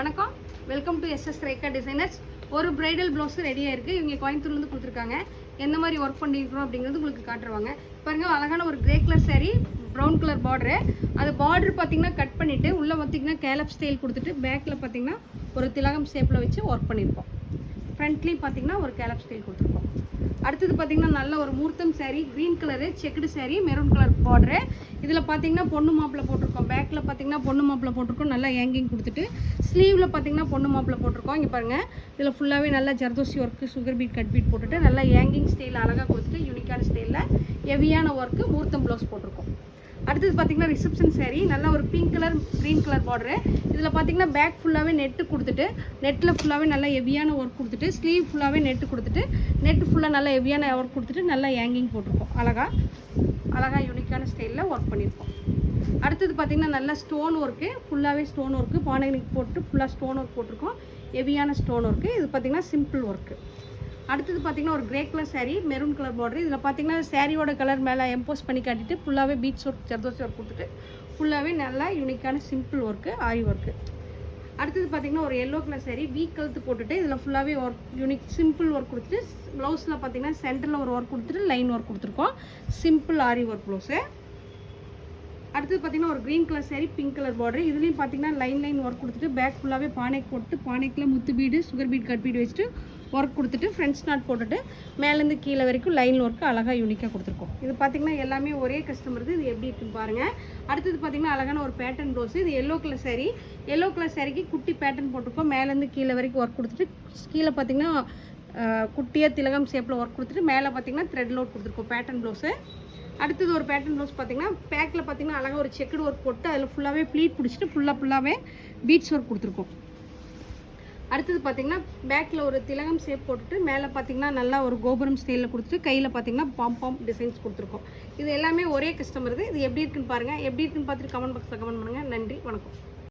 வணக்கம், welcome to SS Rekha designers. ஒரு bridal blouse ரெடியாக இருக்குது. இவங்க கோயம்புத்தூர்லேருந்து கொடுத்துருக்காங்க. எந்த மாதிரி ஒர்க் பண்ணியிருக்கிறோம் அப்படிங்கிறது உங்களுக்கு காட்டுருவாங்க. பாருங்க, அழகான ஒரு grey colour sari, brown colour border. அது பார்டர் பார்த்தீங்கன்னா கட் பண்ணிவிட்டு உள்ளே பார்த்தீங்கன்னா கேலப் ஸ்டைல் கொடுத்துட்டு பேக்கில் பார்த்தீங்கன்னா ஒரு திலகம் ஷேப்பில் வச்சு ஒர்க் பண்ணியிருக்கோம். ஃப்ரண்ட்லேயும் பார்த்தீங்கன்னா ஒரு கேலப் ஸ்டைல் கொடுத்துருக்கோம். அடுத்தது பார்த்தீங்கன்னா நல்ல ஒரு மூர்த்தம் sari, green colour checked sari, maroon colour border. இதில் பார்த்தீங்கன்னா பொண்ணு மாப்பிளை போட்டிருக்கோம். பேக்கில் பார்த்தீங்கன்னா பொண்ணு மாப்பிளை போட்டிருக்கோம். நல்லா ஏங்கிங் கொடுத்துட்டு ஸ்லீவில் பார்த்தீங்கன்னா பொண்ணு மாப்பிளை போட்டிருக்கோம். இங்கே பாருங்கள், இதில் ஃபுல்லாகவே நல்லா zardozi work, sugar bead, cut beat போட்டுட்டு நல்லா ஏங்கிங் ஸ்டைல் அழகாக கொடுத்துட்டு யூனிக்கான ஸ்டைலில் ஹெவியான ஒர்க்கு மூர்த்தம் ப்ளவுஸ் போட்டிருக்கோம். அடுத்தது பார்த்தீங்கன்னா ரிசப்ஷன் சாரீ, நல்லா ஒரு pink colour green colour border. இதில் பார்த்தீங்கன்னா பேக் ஃபுல்லாகவே நெட்டு கொடுத்துட்டு நெட்டில் ஃபுல்லாகவே நல்லா ஹெவியான ஒர்க் கொடுத்துட்டு ஸ்லீவ் ஃபுல்லாகவே நெட்டு கொடுத்துட்டு நெட்டு ஃபுல்லாக நல்லா ஹெவியான ஒர்க் கொடுத்துட்டு நல்லா ஏங்கிங் போட்டிருக்கோம். அழகாக யூனிக்கான ஸ்டைலில் ஒர்க் பண்ணியிருக்கோம். அடுத்தது பார்த்திங்கன்னா நல்லா ஸ்டோன் ஒர்க்கு, ஃபுல்லாகவே ஸ்டோன் ஒர்க்கு, பானைக்கு போட்டு ஃபுல்லாக ஸ்டோன் ஒர்க் போட்டிருக்கோம். ஹெவியான ஸ்டோன் ஒர்க்கு. இது பார்த்திங்கன்னா சிம்பிள் ஒர்க்கு. அடுத்தது பார்த்திங்கன்னா ஒரு grey colour sari, maroon colour border. இதில் பார்த்திங்கன்னா சாரியோட கலர் மேலே எம்போஸ் பண்ணி காட்டிட்டு ஃபுல்லாகவே பீட்ஸ் ஒர்க், ஜர்தோசி ஒர்க் கொடுத்துட்டு ஃபுல்லாகவே நல்லா யூனிக்கான சிம்பிள் ஒர்க்கு, ஆரி ஒர்க்கு. அடுத்தது பார்த்திங்கன்னா ஒரு எல்லோ கலர் சாரீ, வீக் கழுத்து போட்டுட்டு இதில் ஃபுல்லாகவே ஒர்க் யூனிக் சிம்பிள் ஒர்க் கொடுத்துட்டு ப்ளவுஸில் பார்த்திங்கன்னா சென்டரில் ஒரு ஒர்க் கொடுத்துட்டு லைன் ஒர்க் கொடுத்துருக்கோம். Simple aari work blouse. அடுத்தது பார்த்திங்கன்னா ஒரு green colour sari, pink colour border. இதுலேயும் பார்த்திங்கன்னா லைன் ஒர்க் கொடுத்துட்டு பேக் ஃபுல்லாகவே பானைக்கு போட்டு பானைக்கில் முத்து bead, sugar bead, cut bead வச்சுட்டு ஒர்க் கொடுத்துட்டு ஃப்ரண்ட்ஸ் நாட் போட்டுட்டு மேலேருந்து கீழே வரைக்கும் லைன் ஒர்க்கு அழகாக யூனிக்காக கொடுத்துருக்கோம். இது பார்த்திங்கன்னா எல்லாமே ஒரே கஸ்டமருக்கு. இது எப்படி இருக்குன்னு பாருங்கள். அடுத்தது பார்த்திங்கன்னா அழகான ஒரு பேட்டர்ன் ப்ளவுஸ். இது yellow colour sari. Yellow colour சாரீக்கு குட்டி பேட்டர்ன் போட்டிருக்கோம். மேலேருந்து கீழே வரைக்கும் ஒர்க் கொடுத்துட்டு கீழே பார்த்திங்கன்னா குட்டியாக திலகம் ஷேப்பில் ஒர்க் கொடுத்துட்டு மேலே பார்த்திங்கன்னா த்ரெட் லோட் கொடுத்துருக்கோம் பேட்டர்ன் ப்ளவுஸு. அடுத்தது ஒரு பேட்டர்ன் ப்ளவுஸ் பார்த்திங்கன்னா பேக்கில் பார்த்திங்கன்னா அழகாக ஒரு செக்குடு ஒர்க் போட்டு அதில் ஃபுல்லாகவே ப்ளீட் பிடிச்சிட்டு ஃபுல்லாகவே பீட்ஸ் ஒர்க் கொடுத்துருக்கோம். அடுத்தது பார்த்திங்கன்னா பேக்கில் ஒரு திலகம் ஷேப் போட்டுட்டு மேலே பார்த்திங்கன்னா நல்லா ஒரு கோபுரம் ஸ்டைலில் கொடுத்துட்டு கையில் பார்த்திங்கன்னா பாம் டிசைன்ஸ் கொடுத்துருக்கோம். இது எல்லாமே ஒரே கஸ்டமருக்கு. இது எப்படி இருக்குன்னு பாருங்கள். எப்படி இருக்குன்னு பார்த்துட்டு கமெண்ட் பாக்ஸில் கமெண்ட் பண்ணுங்கள். நன்றி, வணக்கம்.